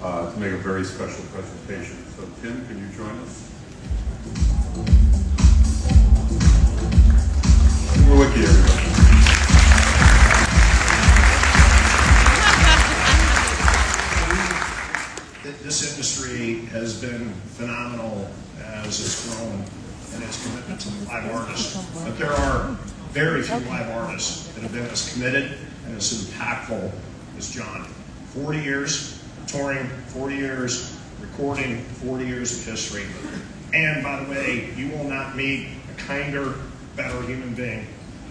to make a very special presentation. So Tim, can you join us? We're with you, everybody. This industry has been phenomenal as it's grown in its commitment to live artists. But there are very few live artists that have been as committed and as impactful as Jon. 40 years touring, 40 years recording, 40 years of history. And by the way, you will not meet a kinder, better human being.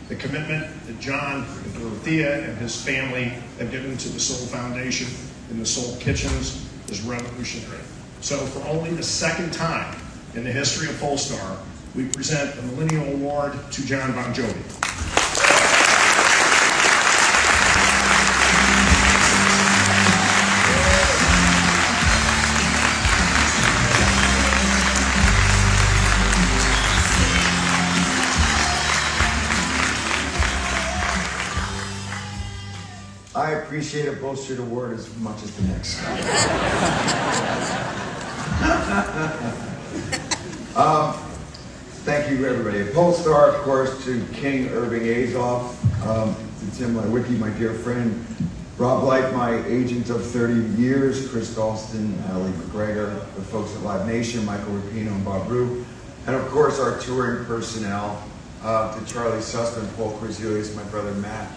The commitment that Jon and Dorothea and his family have given to the Soul Foundation and the Soul Kitchens is revolutionary. So for only the second time in the history of Polestar, we present the Millennial Award to Jon BOn Jovi. I appreciate a bullshit award as much as the next guy. Thank you, everybody. Polestar, of course, to King Irving Azoff, to Tim Lewicki, my dear friend, Rob Light, my agent of 30 years, Chris Dalston, Ali McGregor, the folks at Live Nation, Michael Rapino and Bob Rue, and of course our touring personnel, to Charlie Sussman, Paul Corzilius, my brother Matt.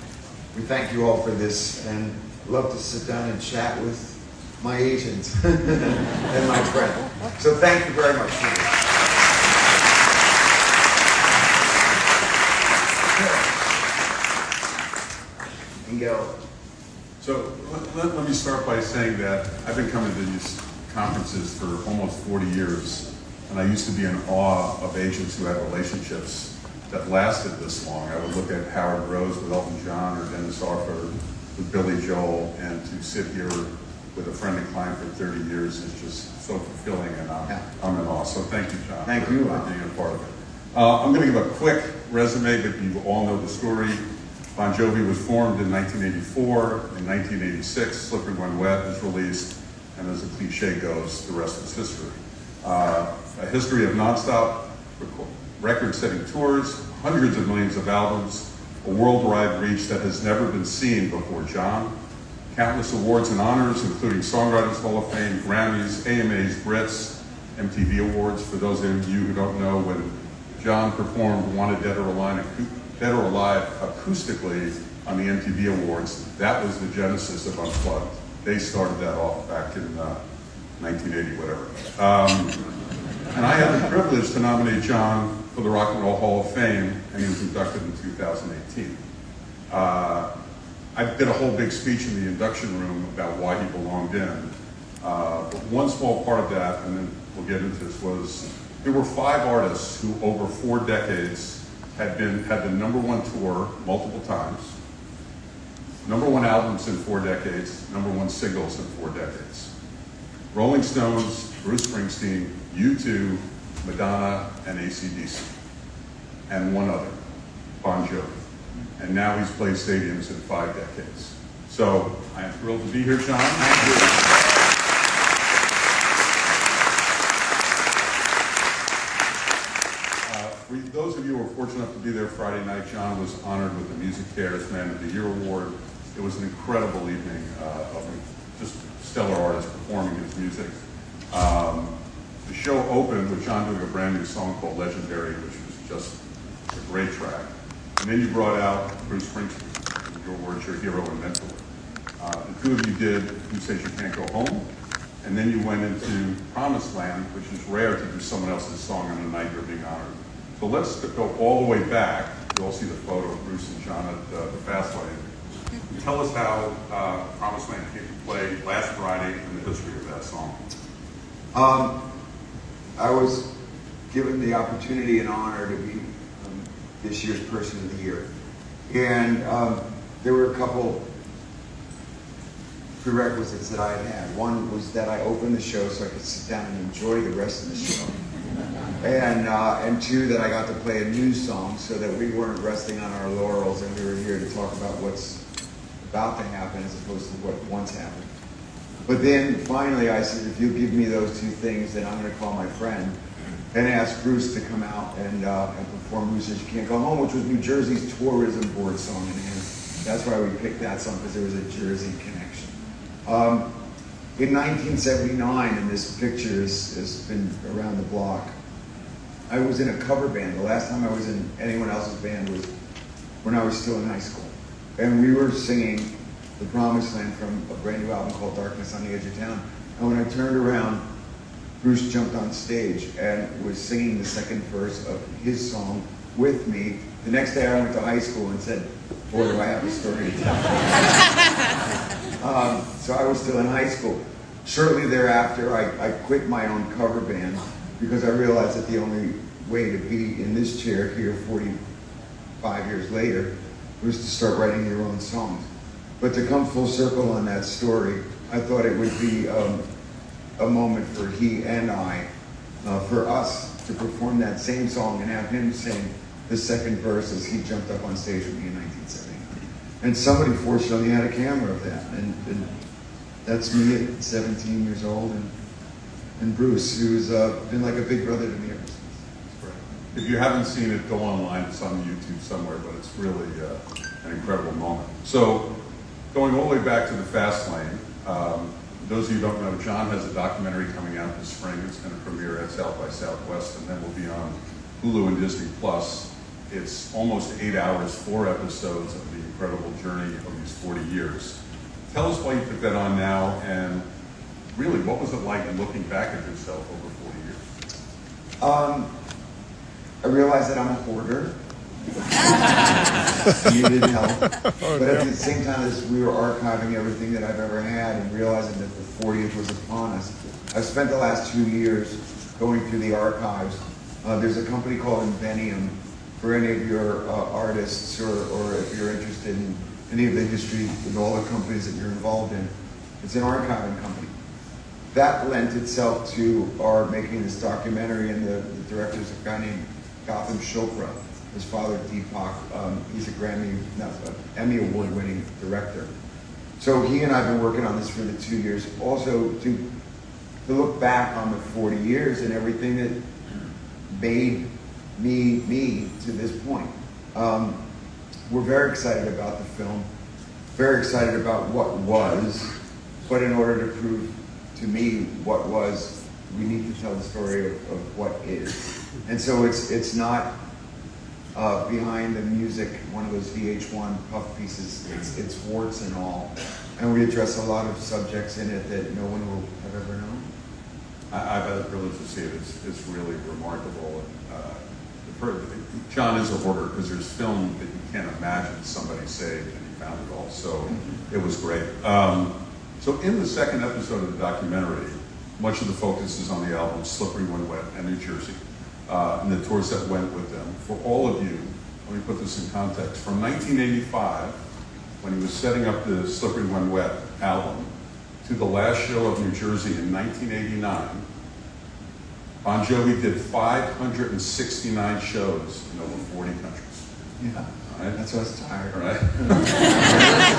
We thank you all for this, and love to sit down and chat with my agent and my friend. So thank you very much. And go. So let me start by saying that I've been coming to these conferences for almost 40 years, and I used to be in awe of agents who had relationships that lasted this long. I would look at Howard Rose with Elton John or Dennis Arthur with Billy Joel, and to sit here with a friend and client for 30 years is just so fulfilling, and I'm in awe. So thank you, Jon, for being a part of it. I'm going to give a quick resume, but you all know the story. Bon Jovi was formed in 1984. In 1986, Slippery When Wet was released, and as the cliche goes, the rest is history. A history of nonstop record-setting tours, hundreds of millions of albums, a worldwide reach that has never been seen before Jon, countless awards and honors, including Songwriters Hall of Fame, Grammys, AMAs, Brits, MTV Awards. For those of you who don't know, when Jon performed Wanted Dead or Alive acoustically on the MTV Awards, that was the genesis of Unplugged. They started that off back in 1980, whatever. And I had the privilege to nominate Jon for the Rock and Roll Hall of Fame, and he was inducted in 2018. I did a whole big speech in the induction room about why he belonged in. But one small part of that, and then we'll get into this, was there were 5 artists who over 4 decades had the #1 tour multiple times, #1 albums in 4 decades, #1 singles in 4 decades. Rolling Stones, Bruce Springsteen, U2, Madonna, and AC/DC, and one other, Bon Jovi. And now he's played stadiums in 5 decades. So I am thrilled to be here, Jon. Thank you. For those of you who were fortunate enough to be there Friday night, Jon was honored with the Music Cares Man of the Year Award. It was an incredible evening of just stellar artists performing his music. The show opened with Jon doing a brand new song called Legendary, which was just a great track. And then you brought out Bruce Springsteen, in your words, your hero and mentor. The two of you did Who Says You Can't Go Home, and then you went into Promised Land, which is rare to do someone else's song on the night you're being honored. So let's go all the way back. You all see the photo of Bruce and Jon at the Fast Lane. Tell us how Promised Land came to play last Friday and the history of that song. I was given the opportunity and honor to be this year's Person of the Year. And there were a couple prerequisites that I had. One was that I opened the show so I could sit down and enjoy the rest of the show. And 2, that I got to play a new song so that we weren't resting on our laurels and we were here to talk about what's about to happen as opposed to what once happened. But then finally I said, if you give me those two things, then I'm going to call my friend and ask Bruce to come out and perform Who Says You Can't Go Home, which was New Jersey's tourism board song. And that's why we picked that song, because there was a Jersey connection. In 1979, and this picture has been around the block, I was in a cover band. The last time I was in anyone else's band was when I was still in high school. And we were singing The Promised Land from a brand new album called Darkness on the Edge of Town. And when I turned around, Bruce jumped on stage and was singing the second verse of his song with me. The next day I went to high school and said, boy, do I have a story to tell. So I was still in high school. Shortly thereafter, I quit my own cover band because I realized that the only way to be in this chair here 45 years later was to start writing your own songs. But to come full circle on that story, I thought it would be a moment for he and I, for us to perform that same song and have him sing the second verse as he jumped up on stage with me in 1979. And somebody fortunately had a camera of that. And that's me at 17 years old, and Bruce, who's been like a big brother to me ever since. If you haven't seen it, go online. It's on YouTube somewhere, but it's really an incredible moment. So, going all the way back to the Fast Lane, those of you who don't know, Jon has a documentary coming out this spring. It's going to premiere at South by Southwest, and then will be on Hulu and Disney Plus. It's almost 8 hours, 4 episodes of the incredible journey of these 40 years. Tell us why you put that on now, and really, what was it like looking back at yourself over 40 years? I realized that I'm a hoarder. Needed help. But at the same time as we were archiving everything that I've ever had and realizing that the 40th was upon us, I've spent the last 2 years going through the archives. There's a company called Invenium for any of your artists or if you're interested in any of the history with all the companies that you're involved in. It's an archiving company. That lent itself to our making this documentary, and the director's a guy named Gotham Chopra. His father, Deepak, he's a Emmy Award-winning director. So he and I have been working on this for the 2 years. Also to look back on the 40 years and everything that made me to this point. We're very excited about the film, very excited about what was, but in order to prove to me what was, we need to tell the story of what is. And so it's not behind the music, one of those VH1 puff pieces, it's warts and all. And we address a lot of subjects in it that no one will have ever known. I've had the privilege to see it. It's really remarkable. Jon is a hoarder because there's film that you can't imagine somebody saved, and he found it all. So it was great. So in the second episode of the documentary, much of the focus is on the album Slippery When Wet and New Jersey, and the tours that went with them. For all of you, let me put this in context. From 1985, when he was setting up the Slippery When Wet album, to the last show of New Jersey in 1989, Bon Jovi did 569 shows in over 40 countries. Yeah, all right? That's why I was tired. All right?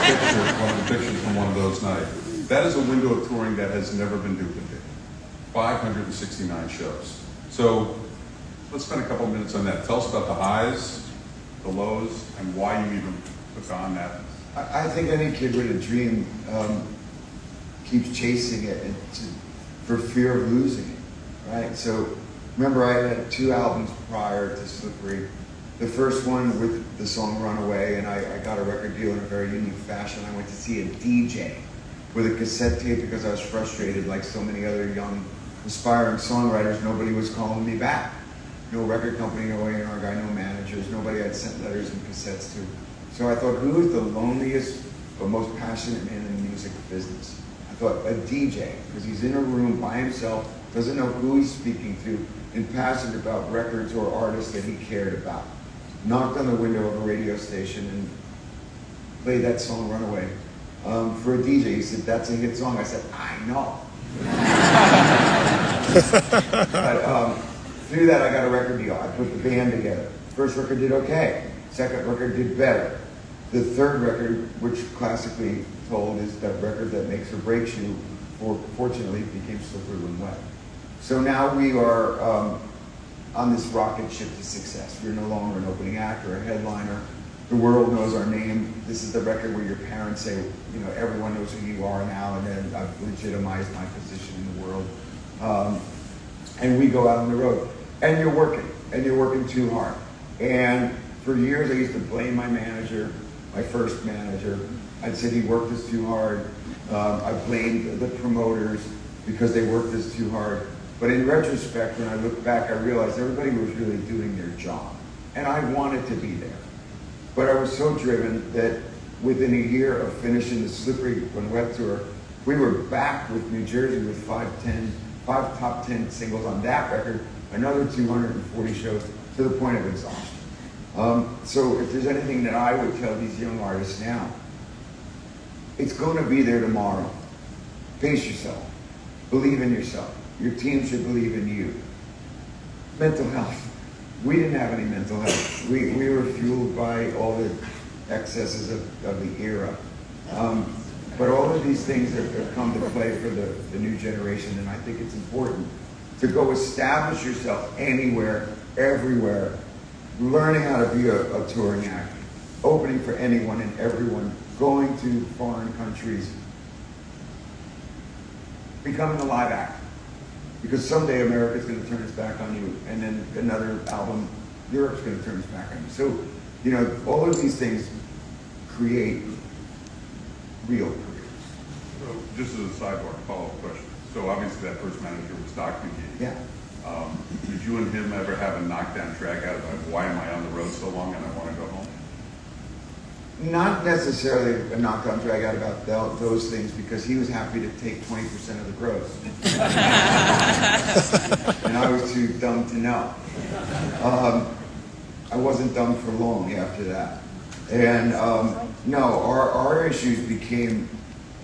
There's one of the pictures from one of those nights. That is a window of touring that has never been duplicated. 569 shows. So let's spend a couple of minutes on that. Tell us about the highs, the lows, and why you even took on that. I think any kid with a dream keeps chasing it for fear of losing it. Right, so remember I had 2 albums prior to Slippery. The first one with the song Runaway, and I got a record deal in a very unique fashion. I went to see a DJ with a cassette tape because I was frustrated, like so many other young aspiring songwriters. Nobody was calling me back. No record company, no A&R guy, no managers, nobody I'd sent letters and cassettes to. So I thought, who is the loneliest but most passionate man in the music business? I thought, a DJ, because he's in a room by himself, doesn't know who he's speaking to, and passionate about records or artists that he cared about. Knocked on the window of a radio station and played that song Runaway. For a DJ, he said, that's a hit song. I said, I know. But through that, I got a record deal. I put the band together. First record did okay. Second record did better. The third record, which classically told is that record that makes or breaks you, fortunately it became Slippery When Wet. So now we are on this rocket ship to success. We're no longer an opening act or a headliner. The world knows our name. This is the record where your parents say, you know, everyone knows who you are now, and then I've legitimized my position in the world. And we go out on the road. And you're working too hard. And for years I used to blame my manager, my first manager. I'd said he worked us too hard. I blamed the promoters because they worked us too hard. But in retrospect, when I look back, I realized everybody was really doing their job. And I wanted to be there. But I was so driven that within a year of finishing the Slippery When Wet tour, we were back with New Jersey with five top 10 singles on that record, another 240 shows, to the point of exhaustion. So if there's anything that I would tell these young artists now, it's going to be there tomorrow. Pace yourself. Believe in yourself. Your team should believe in you. Mental health. We didn't have any mental health. We were fueled by all the excesses of the era. But all of these things have come to play for the new generation, and I think it's important to go establish yourself anywhere, everywhere, learning how to be a touring act, opening for anyone and everyone, going to foreign countries, becoming a live act. Because someday America's going to turn its back on you, and then another album, Europe's going to turn its back on you. So, you know, all of these things create real careers. So, just as a sidebar, follow-up question. So, obviously, that first manager was Doc McGee. Yeah. Did you and him ever have a knockdown drag out of why am I on the road so long and I want to go home? Not necessarily a knockdown drag out about those things, because he was happy to take 20% of the gross. And I was too dumb to know. I wasn't dumb for long after that. And no, our issues became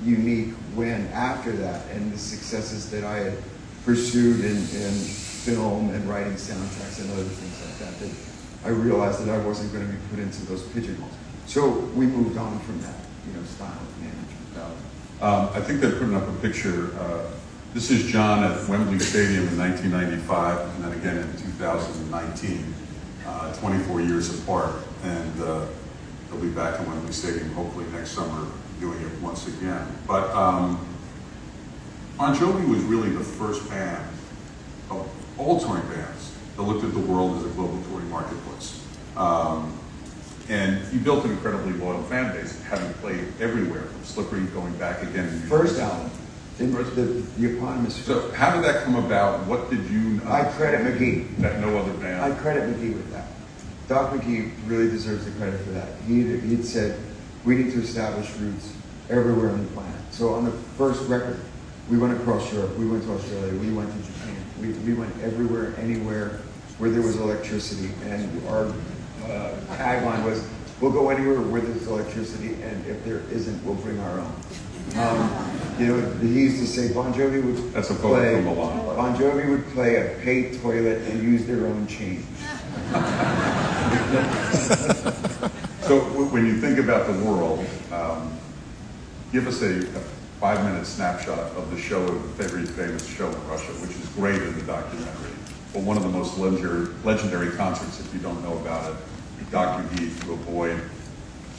unique when after that, and the successes that I had pursued in film and writing soundtracks and other things like that, that I realized that I wasn't going to be put into those pigeonholes. So we moved on from that, style of management. I think they're putting up a picture. This is Jon at Wembley Stadium in 1995, and then again in 2019, 24 years apart. And they'll be back at Wembley Stadium hopefully next summer doing it once again. But Bon Jovi was really the first band of all touring bands that looked at the world as a global touring marketplace. And you built an incredibly loyal fan base, having played everywhere, from Slippery going back again. First album, the eponymous. So how did that come about? What did you I credit McGee. That no other band? I credit McGee with that. Doc McGee really deserves the credit for that. He'd said, we need to establish roots everywhere on the planet. So on the first record, we went across Europe, we went to Australia, we went to Japan. We went everywhere, anywhere where there was electricity. And our tagline was, we'll go anywhere where there's electricity, and if there isn't, we'll bring our own. He used to say Bon Jovi would That's a quote from Milan. Bon Jovi would play a paid toilet and use their own change. So when you think about the world, give us a 5-minute snapshot of the show, every famous show in Russia, which is great in the documentary. But one of the most legendary concerts, if you don't know about it, Dr. McGee, to avoid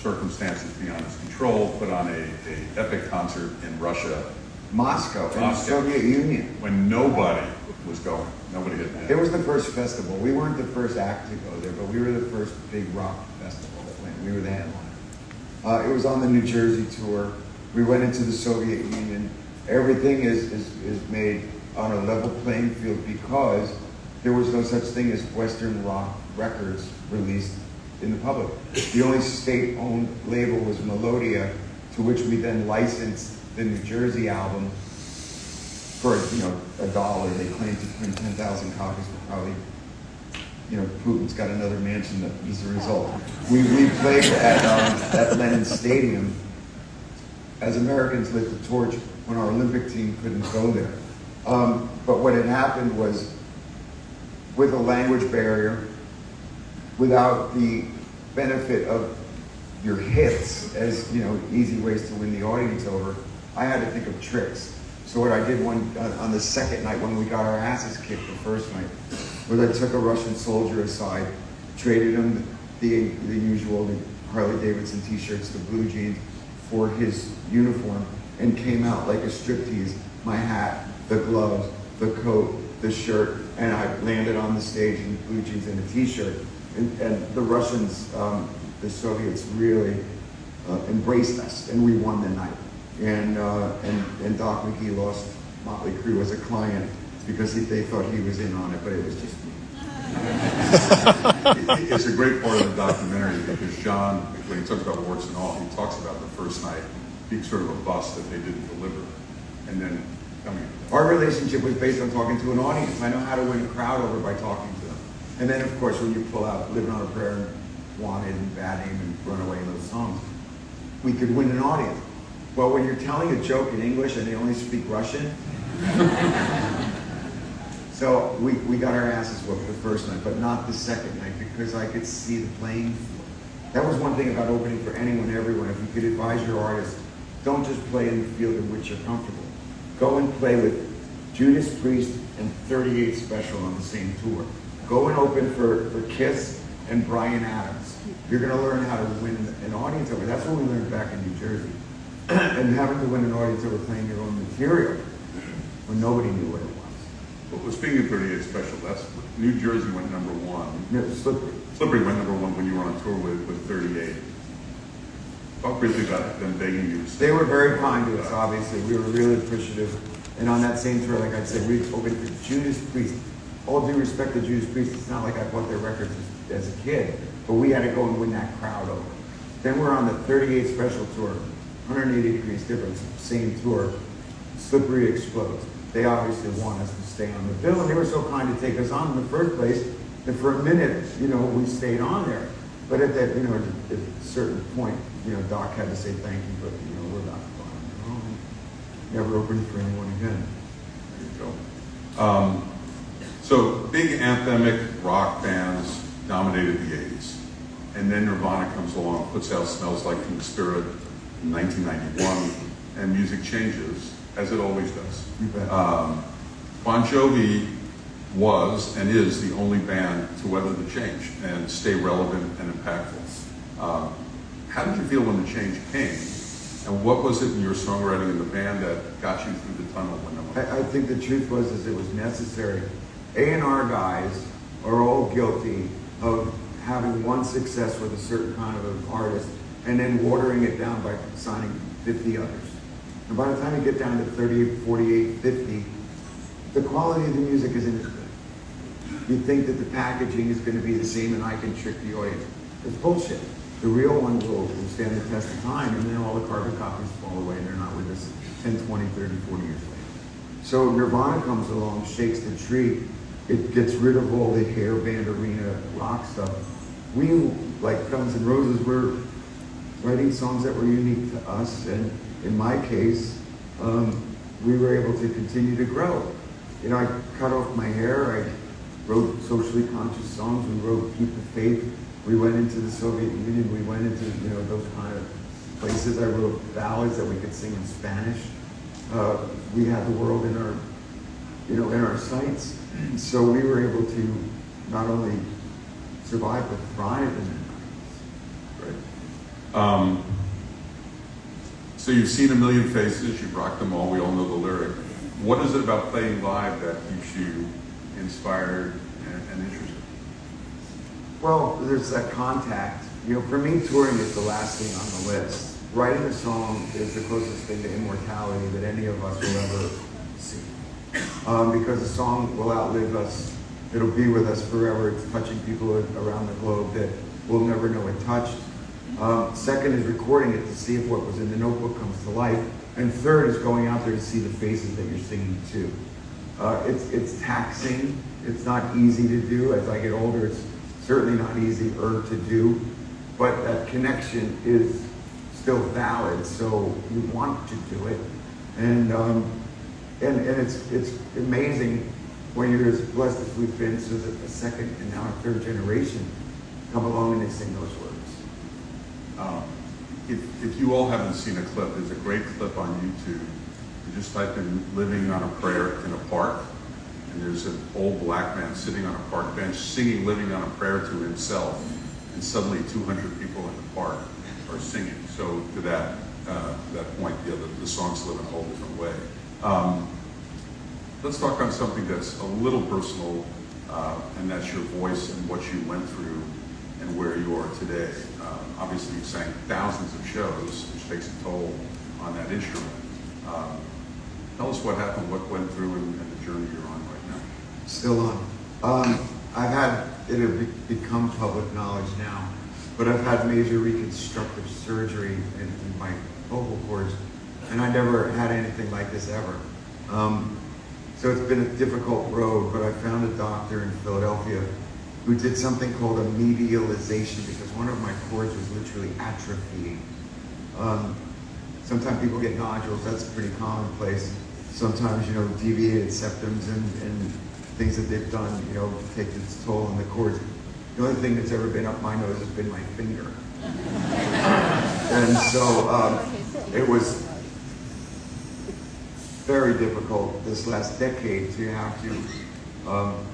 circumstances beyond his control, put on a epic concert in Russia. Moscow, in the Soviet Union. When nobody was going. Nobody had been. It was the first festival. We weren't the first act to go there, but we were the first big rock festival that went. We were the headliner. It was on the New Jersey tour. We went into the Soviet Union. Everything is made on a level playing field because there was no such thing as Western rock records released in the public. The only state-owned label was Melodia, to which we then licensed the New Jersey album for $1. They claimed to print 10,000 copies, but probably Putin's got another mansion as a result. We played at Lenin Stadium as Americans lit the torch when our Olympic team couldn't go there. But what had happened was, with a language barrier, without the benefit of your hits as easy ways to win the audience over, I had to think of tricks. So what I did on the second night when we got our asses kicked the first night, was I took a Russian soldier aside, traded him the usual, the Harley Davidson t-shirts, the blue jeans, for his uniform, and came out like a striptease. My hat, the gloves, the coat, the shirt, and I landed on the stage in blue jeans and a t-shirt. And the Russians, the Soviets really embraced us, and we won the night. And Doc McGee lost Motley Crue as a client because they thought he was in on it, but it was just me. It's a great part of the documentary because Jon, when he talks about warts and all, he talks about the first night being sort of a bust that they didn't deliver. And then coming. Our relationship was based on talking to an audience. I know how to win a crowd over by talking to them. And then, of course, when you pull out Living on a Prayer and Wanted and Bad Aim and Runaway and those songs, we could win an audience. Well, when you're telling a joke in English and they only speak Russian, so we got our asses whooped the first night, but not the second night because I could see the playing field. That was one thing about opening for anyone, everyone. If you could advise your artist, don't just play in the field in which you're comfortable. Go and play with Judas Priest and 38 Special on the same tour. Go and open for Kiss and Bryan Adams. You're going to learn how to win an audience over. That's what we learned back in New Jersey. And having to win an audience over playing your own material when nobody knew what it was. Well, speaking of 38 Special, that's New Jersey went number one. No, Slippery. Slippery went number one when you were on tour with 38. Talk briefly about them begging you. They were very kind to us, obviously. We were really appreciative. And on that same tour, like I said, we opened for Judas Priest. All due respect to Judas Priest, it's not like I bought their records as a kid, but we had to go and win that crowd over. Then we're on the 38 Special tour, 180 degrees difference, same tour. Slippery explodes. They obviously want us to stay on the bill, and they were so kind to take us on in the first place that for a minute, we stayed on there. But at that, at a certain point, Doc had to say thank you, but we're not going. Never opened for anyone again. There you go. So big anthemic rock bands dominated the 80s. And then Nirvana comes along, puts out Smells Like Teen Spirit in 1991, and music changes, as it always does. You bet. Bon Jovi was and is the only band to weather the change and stay relevant and impactful. How did you feel when the change came? And what was it in your songwriting in the band that got you through the tunnel when no one? I think the truth was it was necessary. A&R guys are all guilty of having one success with a certain kind of an artist and then watering it down by signing 50 others. And by the time you get down to 38, 48, 50, the quality of the music isn't as good. You think that the packaging is going to be the same and I can trick the audience. It's bullshit. The real one will stand the test of time, and then all the carbon copies fall away and they're not with us 10, 20, 30, 40 years later. So Nirvana comes along, shakes the tree. It gets rid of all the hair band arena rock stuff. We, like Guns N' Roses, were writing songs that were unique to us, and in my case, we were able to continue to grow. I cut off my hair, I wrote socially conscious songs, we wrote Keep the Faith, we went into the Soviet Union, we went into those kind of places. I wrote ballads that we could sing in Spanish. We had the world in our, in our sights. So we were able to not only survive but thrive in the 90s. Right. So you've seen a million faces, you've rocked them all, we all know the lyric. What is it about playing live that keeps you inspired and interested? Well, there's that contact. For me, touring is the last thing on the list. Writing a song is the closest thing to immortality that any of us will ever see. Because a song will outlive us. It'll be with us forever. It's touching people around the globe that we'll never know it touched. Second is recording it to see if what was in the notebook comes to life. And third is going out there to see the faces that you're singing to. It's taxing. It's not easy to do. As I get older, it's certainly not easier to do. But that connection is still valid, so you want to do it. And it's amazing when you're as blessed as we've been, so that a second and now a third generation come along and they sing those words. If you all haven't seen a clip, there's a great clip on YouTube You just type in living on a prayer in a park, and there's an old black man sitting on a park bench singing living on a prayer to himself, and suddenly 200 people in the park are singing. So to that point, yeah, the songs live in a whole different way. Let's talk on something that's a little personal, and that's your voice and what you went through and where you are today. Obviously, you sang thousands of shows, which takes a toll on that instrument. Tell us what happened, what went through, and the journey you're on right now. Still on. I've had, it have become public knowledge now, but I've had major reconstructive surgery in my vocal cords, and I never had anything like this ever. So it's been a difficult road, but I found a doctor in Philadelphia who did something called a medialization, because one of my cords was literally atrophying. Sometimes people get nodules, that's pretty commonplace. Sometimes, deviated septums and things that they've done, take its toll on the cords. The only thing that's ever been up my nose has been my finger. And so it was very difficult this last decade to have to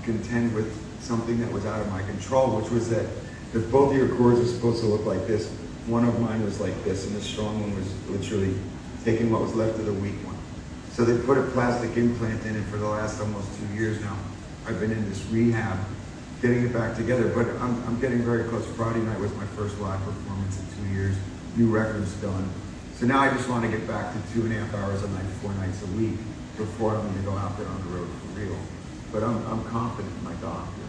contend with something that was out of my control, which was that if both of your cords are supposed to look like this, one of mine was like this, and the strong one was literally taking what was left of the weak one. So they put a plastic implant in it for the last almost 2 years now. I've been in this rehab, getting it back together, but I'm getting very close. Friday night was my first live performance in 2 years, new records done. So now I just want to get back to 2.5 hours a night, 4 nights a week, before I'm going to go out there on the road for real. But I'm confident in my doctor.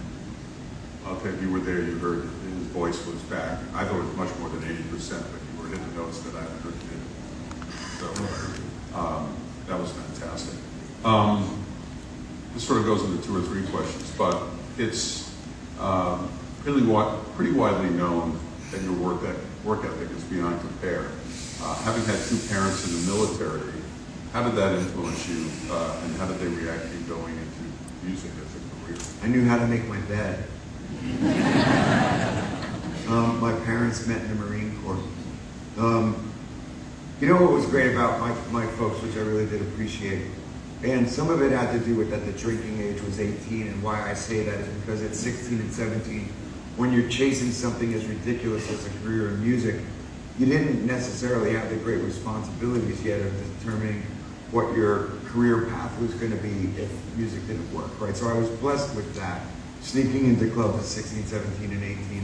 Okay, if you were there, you heard his voice was back. I thought it was much more than 80%, but you were hitting the notes that I had heard you did. So that was fantastic. This sort of goes into 2 or 3 questions, but it's pretty widely known that your work ethic is beyond compare. Having had 2 parents in the military, how did that influence you, and how did they react to you going into music as a career? I knew how to make my bed. My parents met in the Marine Corps. What was great about my folks, which I really did appreciate, and some of it had to do with that the drinking age was 18, and why I say that is because at 16 and 17, when you're chasing something as ridiculous as a career in music, you didn't necessarily have the great responsibilities yet of determining what your career path was going to be if music didn't work, right? So I was blessed with that, sneaking into clubs at 16, 17, and 18.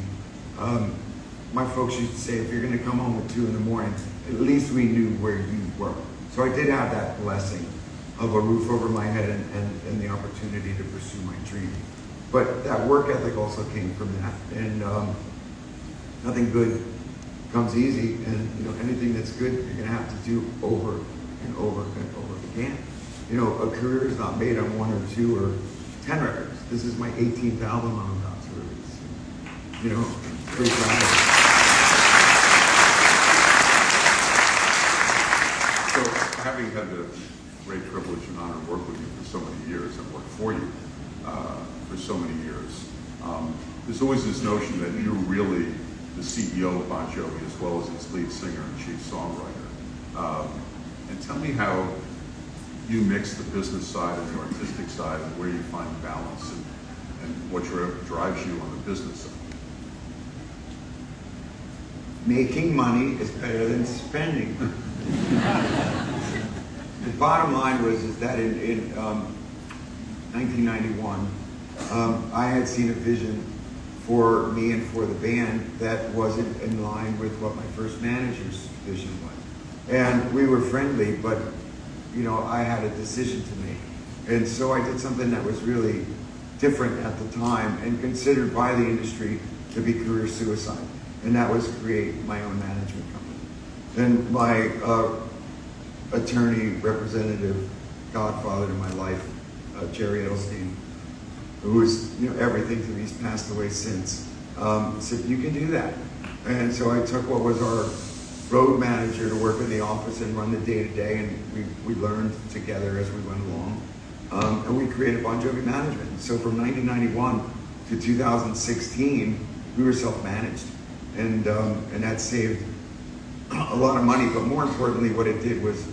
My folks used to say, if you're going to come home at 2 in the morning, at least we knew where you were. So I did have that blessing of a roof over my head and the opportunity to pursue my dream. But that work ethic also came from that. And nothing good comes easy. And anything that's good, you're going to have to do over and over and over again. A career is not made on 1 or 2 or 10 records. This is my 18th album I'm about to release. Pretty proud of it. So, having had the great privilege and honor to work with you for so many years and work for you for so many years, there's always this notion that you're really the CEO of Bon Jovi as well as its lead singer and chief songwriter. And tell me how you mix the business side and the artistic side and where you find balance and what drives you on the business side. Making money is better than spending. The bottom line was that in 1991, I had seen a vision for me and for the band that wasn't in line with what my first manager's vision was. And we were friendly, but I had a decision to make. And so I did something that was really different at the time and considered by the industry to be career suicide. And that was create my own management company. And my attorney, representative, godfather in my life, Jerry Edelstein, who was everything to me, he's passed away since, said, you can do that. And so I took what was our road manager to work in the office and run the day-to-day, and we learned together as we went along. And we created Bon Jovi Management. So from 1991 to 2016, we were self-managed. And that saved a lot of money, but more importantly, what it did was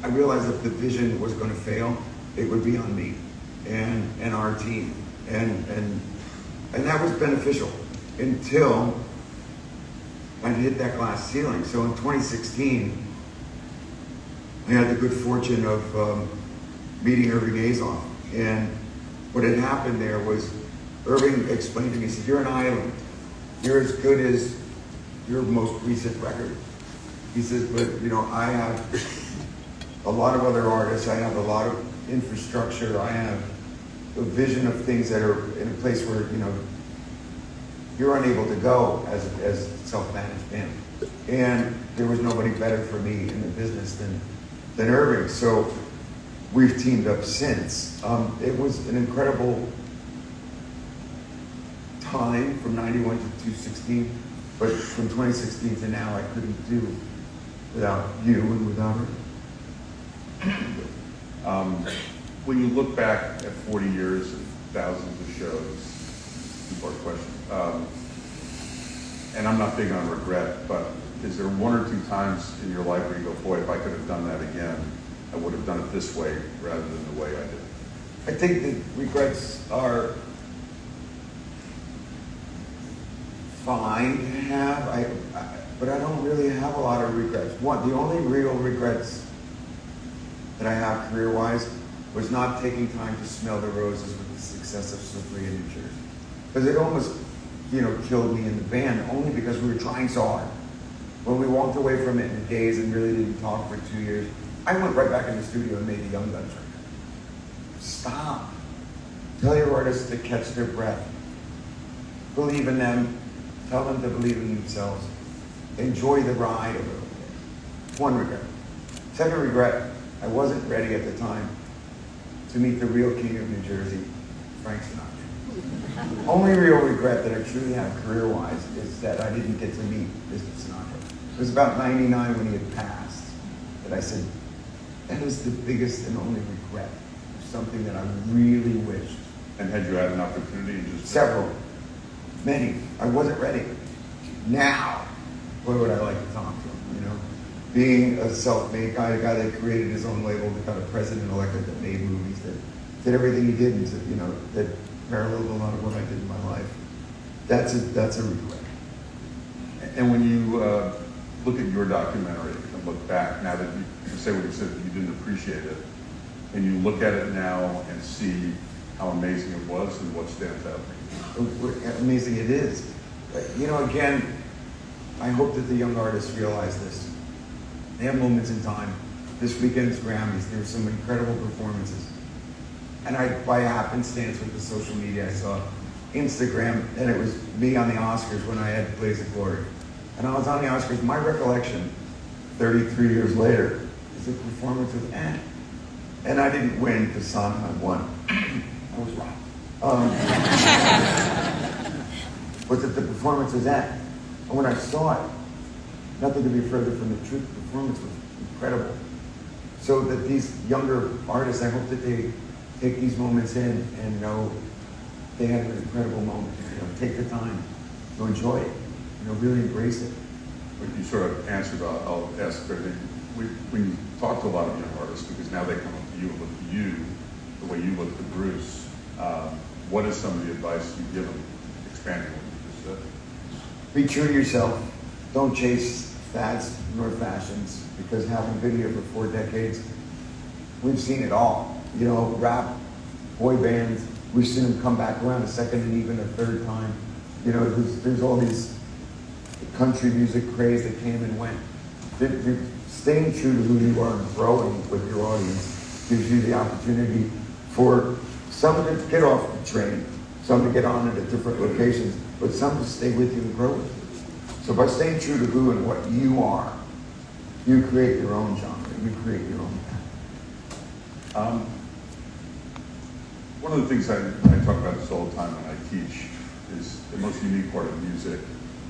I realized if the vision was going to fail, it would be on me and our team. And that was beneficial until I hit that glass ceiling. So in 2016, I had the good fortune of meeting Irving Azoff. And what had happened there was Irving explained to me, he said, you're an island. You're as good as your most recent record. He says, but I have a lot of other artists. I have a lot of infrastructure. I have a vision of things that are in a place where, you're unable to go as self-managed band. And there was nobody better for me in the business than Irving. So we've teamed up since. It was an incredible time from 91 to 2016, but from 2016 to now, I couldn't do without you and without her. When you look back at 40 years and thousands of shows, two-part question, and I'm not big on regret, but is there one or two times in your life where you go, boy, if I could have done that again, I would have done it this way rather than the way I did? I think that regrets are fine to have, but I don't really have a lot of regrets. The only real regrets that I have career-wise was not taking time to smell the roses with the success of Slippery in New Jersey. Because it almost, killed me in the band, only because we were trying so hard. When we walked away from it in a daze and really didn't talk for 2 years, I went right back in the studio and made the Young Guns record. Stop. Tell your artists to catch their breath. Believe in them. Tell them to believe in themselves. Enjoy the ride a little bit. One regret. Second regret, I wasn't ready at the time to meet the real king of New Jersey, Frank Sinatra. Only real regret that I truly have career-wise is that I didn't get to meet Mr. Sinatra. It was about 99 when he had passed that I said, that is the biggest and only regret of something that I really wished. And had you had an opportunity? Several. Many. I wasn't ready. Now, boy, would I like to talk to him, Being a self-made guy, a guy that created his own label, that got a president-elected, that made movies, that did everything he did, and that paralleled a lot of what I did in my life. That's a regret. And when you look at your documentary and look back, now that you say what you said, that you didn't appreciate it, and you look at it now and see how amazing it was and what stands out. What amazing it is. But, again, I hope that the young artists realize this. They have moments in time. This weekend's Grammys, there were some incredible performances. And by happenstance with the social media, I saw Instagram, and it was me on the Oscars when I had Blaze of Glory. And I was on the Oscars. My recollection, 33 years later, is the performance was And I didn't win because Sondheim won. I was wrong. But that the performance was And when I saw it, nothing could be further from the truth. The performance was incredible. So that these younger artists, I hope that they take these moments in and know they had an incredible moment. Take the time to enjoy it. Really embrace it. But you sort of answered, I'll ask, when you talk to a lot of young artists, because now they come up to you and look at you the way you look to Bruce, what is some of the advice you give them, expanding what you just said? Be true to yourself. Don't chase fads nor fashions, because having been here for 4 decades, we've seen it all. Rap, boy bands, we've seen them come back around a second and even a third time. There's all these country music craze that came and went. Staying true to who you are and growing with your audience gives you the opportunity for some to get off the train, some to get on it at different locations, but some to stay with you and grow with you. So by staying true to who and what you are, you create your own genre, you create your own path. One of the things I talk about this all the time when I teach is the most unique part of music.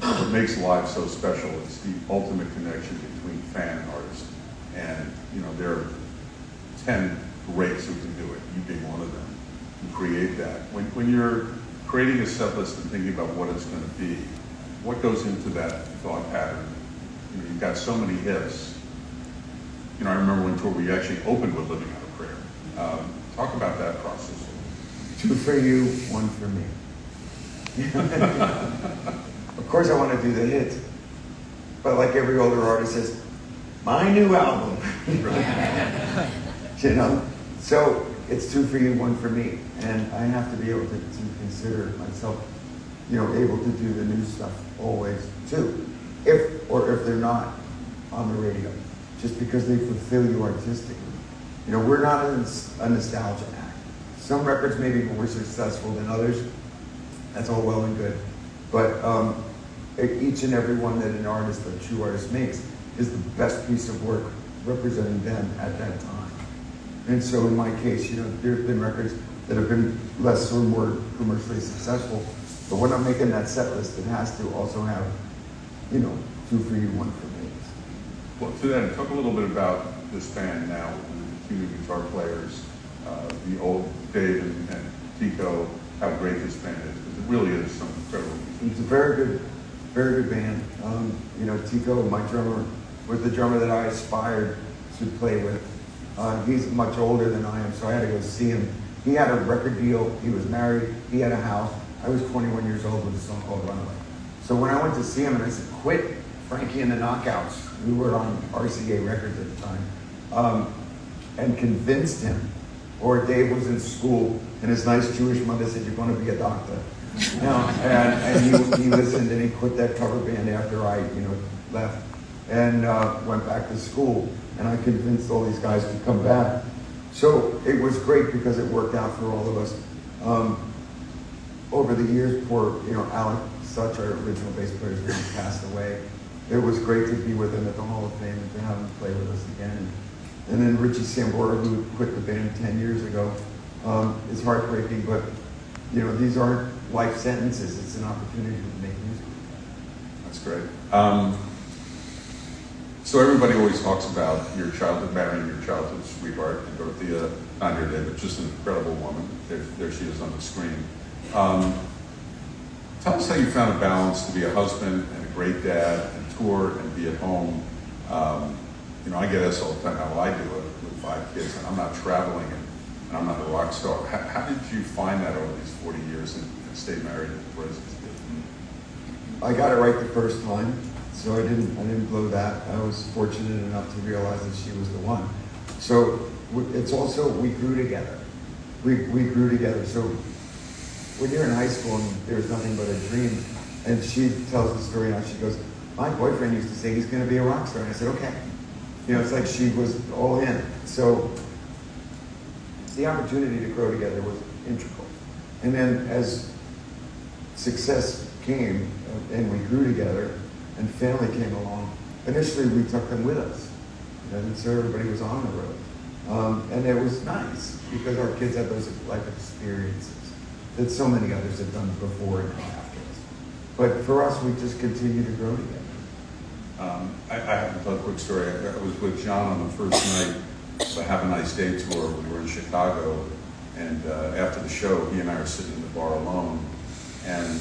What makes live so special is the ultimate connection between fan and artist. And, there are 10 greats who can do it, you being one of them, who create that. When you're creating a set list and thinking about what it's going to be, what goes into that thought pattern? You've got so many hits. I remember one tour we actually opened with Living Out of Prayer. Talk about that process. 2 for you, 1 for me. Of course I want to do the hits, but like every older artist says, my new album. So it's 2 for you, 1 for me, and I have to be able to consider myself, able to do the new stuff always too, if they're not on the radio, just because they fulfill you artistically. We're not a nostalgia act. Some records may be more successful than others. That's all well and good, but each and every one that an artist, a true artist, makes is the best piece of work representing them at that time. And so in my case, there's been records that have been less or more commercially successful, but when I'm making that set list, it has to also have, 2 for you, 1 for me. Well, to that, talk a little bit about this band now, the 2 new guitar players, the old Dave and Tico, how great this band is, because it really is some incredible music. It's a very good band. Tico, my drummer, was the drummer that I aspired to play with. He's much older than I am, so I had to go see him. He had a record deal, he was married, he had a house. I was 21 years old with a song called Runaway. So when I went to see him and I said, quit Frankie and the Knockouts, we were on RCA Records at the time, and convinced him. Or Dave was in school and his nice Jewish mother said, you're going to be a doctor. And he listened and he quit that cover band after I left and went back to school. And I convinced all these guys to come back. So it was great because it worked out for all of us. Over the years, poor Alec Such, our original bass player, who passed away. It was great to be with him at the Hall of Fame and to have him play with us again. And then Richie Sambora, who quit the band 10 years ago. It's heartbreaking, but these aren't life sentences. It's an opportunity to make music. That's great. So everybody always talks about your childhood, marrying your childhood sweetheart, and Dorothea, not here today, but just an incredible woman. There she is on the screen. Tell us how you found a balance to be a husband and a great dad and tour and be at home. I get asked all the time how I do it with 5 kids, and I'm not traveling and I'm not a rock star. How did you find that over these 40 years and stay married and raise these kids? I got it right the first time, so I didn't blow that. I was fortunate enough to realize that she was the one. So it's also, we grew together. We grew together. So when you're in high school and there's nothing but a dream, and she tells the story now, she goes, my boyfriend used to say he's going to be a rock star. And I said, okay. It's like she was all in. So the opportunity to grow together was integral. And then as success came and we grew together and family came along, initially we took them with us. And so everybody was on the road. And it was nice because our kids had those life experiences that so many others had done before and after us. But for us, we just continue to grow together. I have to tell a quick story. I was with Jon on the first night of the Have a Nice Day tour. We were in Chicago, and after the show, he and I were sitting in the bar alone, and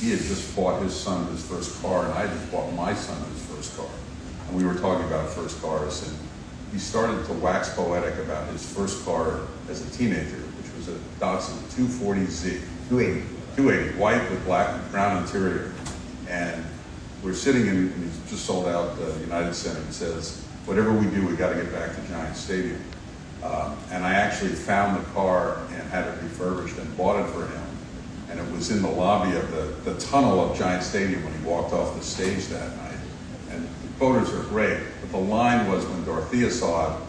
he had just bought his son his first car, and I had just bought my son his first car. And we were talking about first cars, and he started to wax poetic about his first car as a teenager, which was a Datsun 240Z. 280, white with black and brown interior. And we're sitting in, and he's just sold out the United Center, and says, whatever we do, we got to get back to Giant Stadium. And I actually found the car and had it refurbished and bought it for him. And it was in the lobby of the tunnel of Giant Stadium when he walked off the stage that night. And the photos are great, but the line was when Dorothea saw it,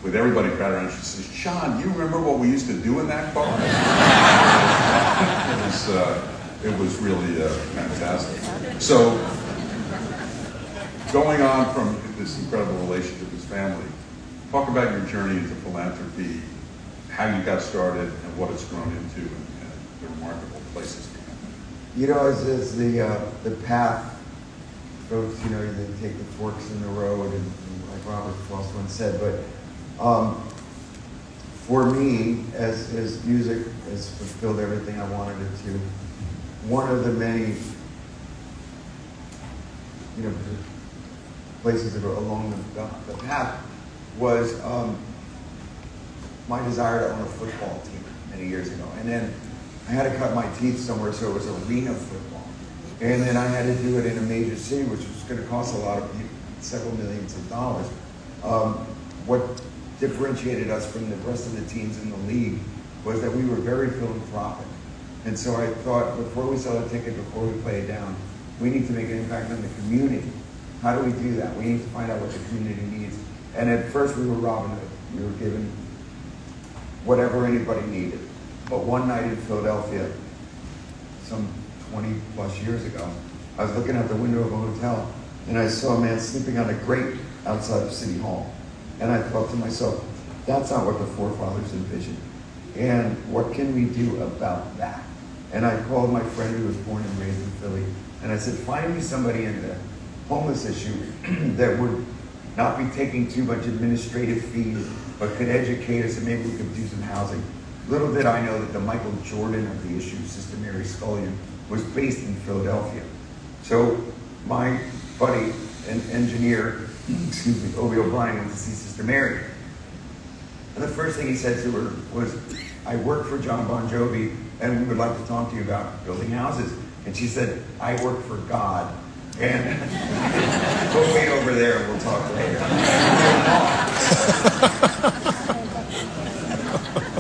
with everybody crowded around, she says, Jon, you remember what we used to do in that car? It was really fantastic. So, going on from this incredible relationship with his family, talk about your journey into philanthropy, how you got started, and what it's grown into, and the remarkable places you have. As the path goes, they take the forks in the road, and like Robert Frost once said, but for me, as music has fulfilled everything I wanted it to, one of the many, places that are along the path was my desire to own a football team many years ago. And then I had to cut my teeth somewhere, so it was arena football. And then I had to do it in a major city, which was going to cost a lot of people, several millions of dollars. What differentiated us from the rest of the teams in the league was that we were very philanthropic. And so I thought, before we sell a ticket, before we play it down, we need to make an impact on the community. How do we do that? We need to find out what the community needs. And at first we were Robin Hood. We were given whatever anybody needed. But one night in Philadelphia, some 20 plus years ago, I was looking out the window of a hotel and I saw a man sleeping on a grate outside of City Hall. And I thought to myself, that's not what the forefathers envisioned. And what can we do about that? And I called my friend who was born and raised in Philly, and I said, find me somebody in the homeless issue that would not be taking too much administrative fees, but could educate us and maybe we could do some housing. Little did I know that the Michael Jordan of the issue, Sister Mary Scullion, was based in Philadelphia. So my buddy and engineer, Obi O'Brien, went to see Sister Mary. And the first thing he said to her was, I work for Jon Bon Jovi, and we would like to talk to you about building houses. And she said, I work for God. And go wait over there and we'll talk later.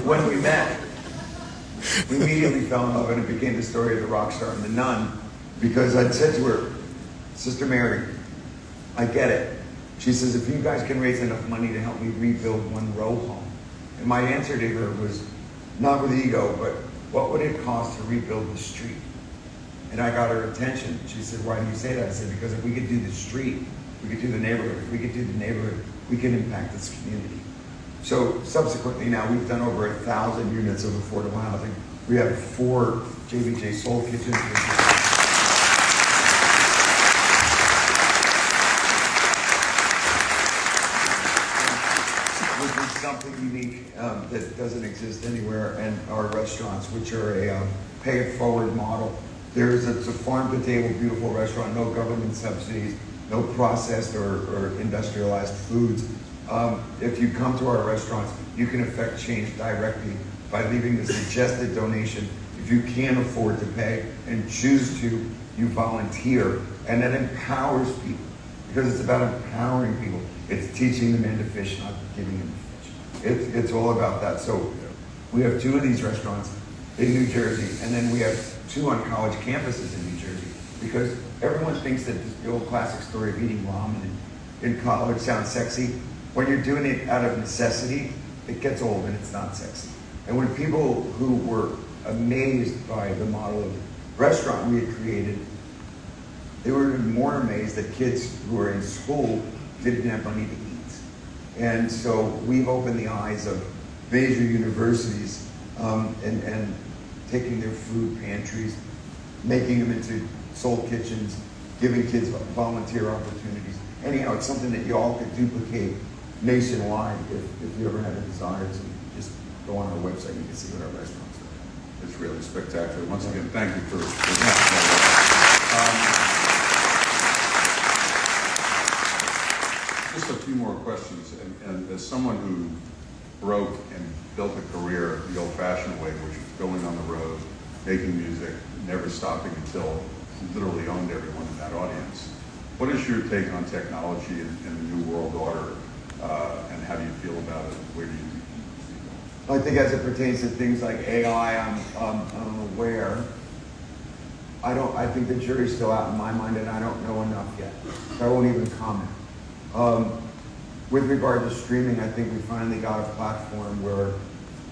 When we met, we immediately fell in love, and it became the story of the rock star and the nun, because I'd said to her, Sister Mary, I get it. She says, if you guys can raise enough money to help me rebuild one row home. And my answer to her was, not with ego, but what would it cost to rebuild the street? And I got her attention. She said, why do you say that? I said, because if we could do the street, we could do the neighborhood. If we could do the neighborhood, we can impact this community. So subsequently now, we've done over 1,000 units of affordable housing. We have 4 JBJ Soul Kitchens. Which is something unique that doesn't exist anywhere, and our restaurants, which are a pay-it-forward model. It's a farm-to-table, beautiful restaurant, no government subsidies, no processed or industrialized foods. If you come to our restaurants, you can affect change directly by leaving the suggested donation. If you can't afford to pay and choose to, you volunteer, and that empowers people, because it's about empowering people. It's teaching the man to fish, not giving him the fish. It's all about that. So we have 2 of these restaurants in New Jersey, and then we have 2 on college campuses in New Jersey, because everyone thinks that the old classic story of eating ramen in college sounds sexy. When you're doing it out of necessity, it gets old and it's not sexy. And when people who were amazed by the model of restaurant we had created, they were even more amazed that kids who were in school didn't have money to eat. And so we've opened the eyes of major universities and taking their food pantries, making them into soul kitchens, giving kids volunteer opportunities. Anyhow, it's something that you all could duplicate nationwide if you ever had a desire to. Just go on our website, you can see what our restaurants are. It's really spectacular. Once again, thank you for just a few more questions. And as someone who broke and built a career the old-fashioned way, which was going on the road, making music, never stopping until you literally owned everyone in that audience. What is your take on technology and the new world order, and how do you feel about it? Where do you? I think as it pertains to things like AI, I'm aware. I think the jury's still out in my mind, and I don't know enough yet. So I won't even comment. With regard to streaming, I think we finally got a platform where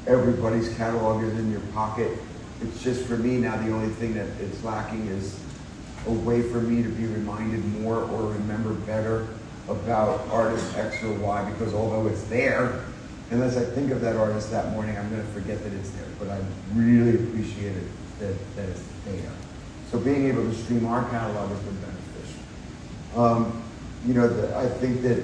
everybody's catalog is in your pocket. It's just, for me now, the only thing that it's lacking is a way for me to be reminded more or remember better about artist X or Y, because although it's there, unless I think of that artist that morning, I'm going to forget that it's there. But I really appreciate it that it's there. So being able to stream our catalog has been beneficial. I think that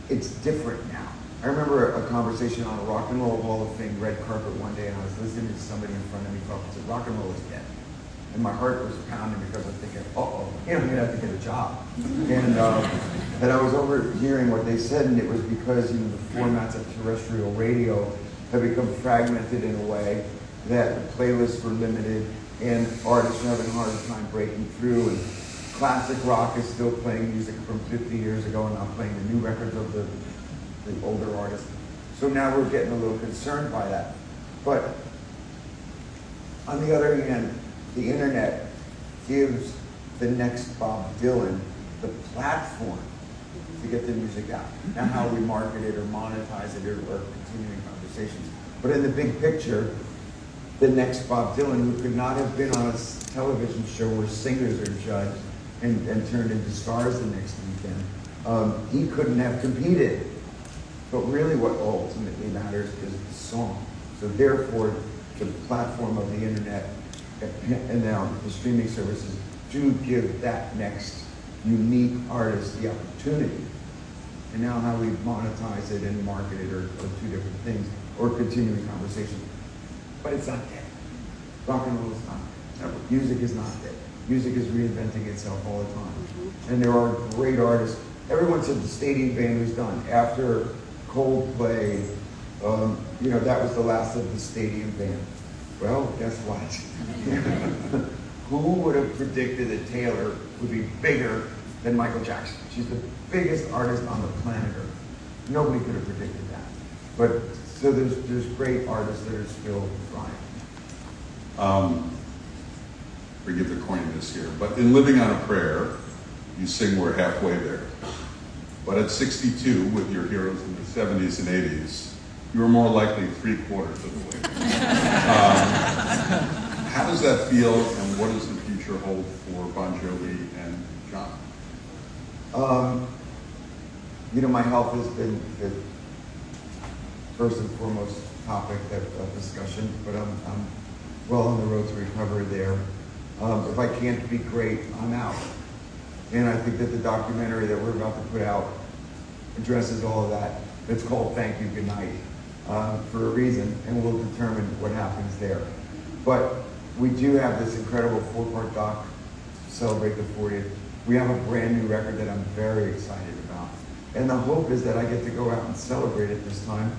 it's different now. I remember a conversation on a Rock and Roll Hall of Fame red carpet one day, and I was listening to somebody in front of me talk and said, rock and roll is dead. And my heart was pounding because I'm thinking, I'm gonna have to get a job. And I was overhearing what they said, and it was because the formats of terrestrial radio have become fragmented in a way that the playlists were limited, and artists are having a harder time breaking through. And classic rock is still playing music from 50 years ago and not playing the new records of the older artists. So now we're getting a little concerned by that. But on the other hand, the internet gives the next Bob Dylan the platform to get the music out. Now how we market it or monetize it or continuing conversations. But in the big picture, the next Bob Dylan, who could not have been on a television show where singers are judged and turned into stars the next weekend, he couldn't have competed. But really what ultimately matters is the song. So therefore, the platform of the internet and now the streaming services do give that next unique artist the opportunity. And now how we monetize it and market it are two different things, or continuing conversations. But it's not dead. Rock and roll is not dead. Music is not dead. Music is reinventing itself all the time. And there are great artists. Everyone said the stadium band was done. After Coldplay, that was the last of the stadium band. Well, guess what? Who would have predicted that Taylor would be bigger than Michael Jackson? She's the biggest artist on the planet Earth. Nobody could have predicted that. But so there's great artists that are still trying. Forgive the coininess here, but in Living on a Prayer, you sing We're Halfway There. But at 62, with your heroes in the 70s and 80s, you were more likely 3/4 of the way there. How does that feel, and what does the future hold for Bon Jovi and Jon? My health has been the first and foremost topic of discussion, but I'm well on the road to recovery there. If I can't be great, I'm out. And I think that the documentary that we're about to put out addresses all of that. It's called Thank You, Good Night, for a reason, and we'll determine what happens there. But we do have this incredible 4-part doc to celebrate the 40th. We have a brand new record that I'm very excited about. And the hope is that I get to go out and celebrate it this time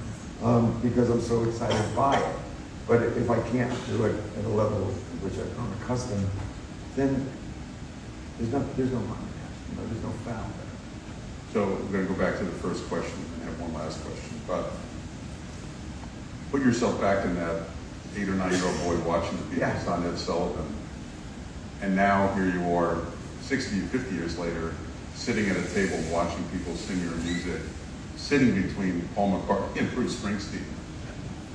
because I'm so excited by it. But if I can't do it at a level which I'm accustomed, then there's no harm in that. There's no foul there. So we're going to go back to the first question and have one last question. But put yourself back in that 8 or 9-year-old boy watching the Beatles on Ed Sullivan. And now here you are, 60, 50 years later, sitting at a table watching people sing your music, sitting between Paul McCartney and Bruce Springsteen.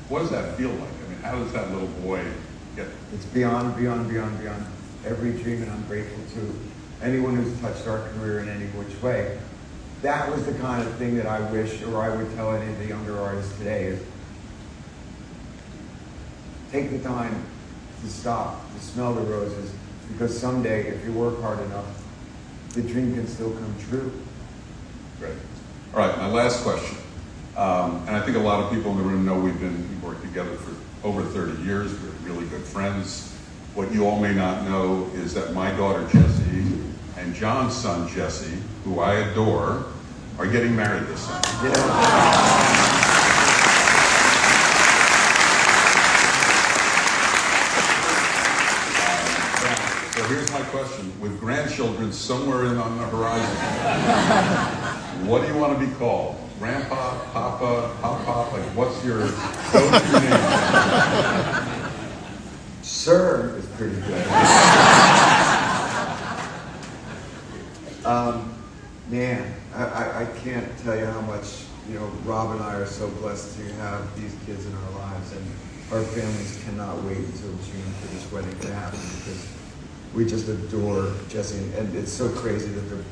What does that feel like? I mean, how does that little boy get? It's beyond every dream, and I'm grateful to anyone who's touched our career in any which way. That was the kind of thing that I wish, or I would tell any of the younger artists today, is take the time to stop, to smell the roses, because someday, if you work hard enough, the dream can still come true. Great. All right, my last question. And I think a lot of people in the room know we've worked together for over 30 years. We're really good friends. What you all may not know is that my daughter Jessie and Jon's son Jesse, who I adore, are getting married this summer. So here's my question. With grandchildren somewhere in on the horizon, what do you want to be called? Grandpa, Papa, Pop-Pop? Like, what's your go-to name? Sir is pretty good. Man, I can't tell you how much, Rob and I are so blessed to have these kids in our lives, and our families cannot wait until June for this wedding to happen, because we just adore Jesse, and it's so crazy that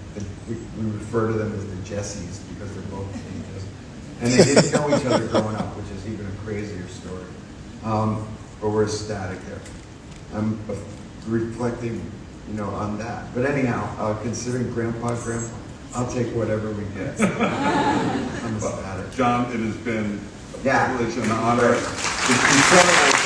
we refer to them as the Jessies because they're both named Jesse. And they didn't know each other growing up, which is even a crazier story. But we're ecstatic there. I'm reflecting, on that. But anyhow, considering Grandpa, I'll take whatever we get. I'm ecstatic. Jon, it has been a Yeah. privilege and an honor. It's incredible.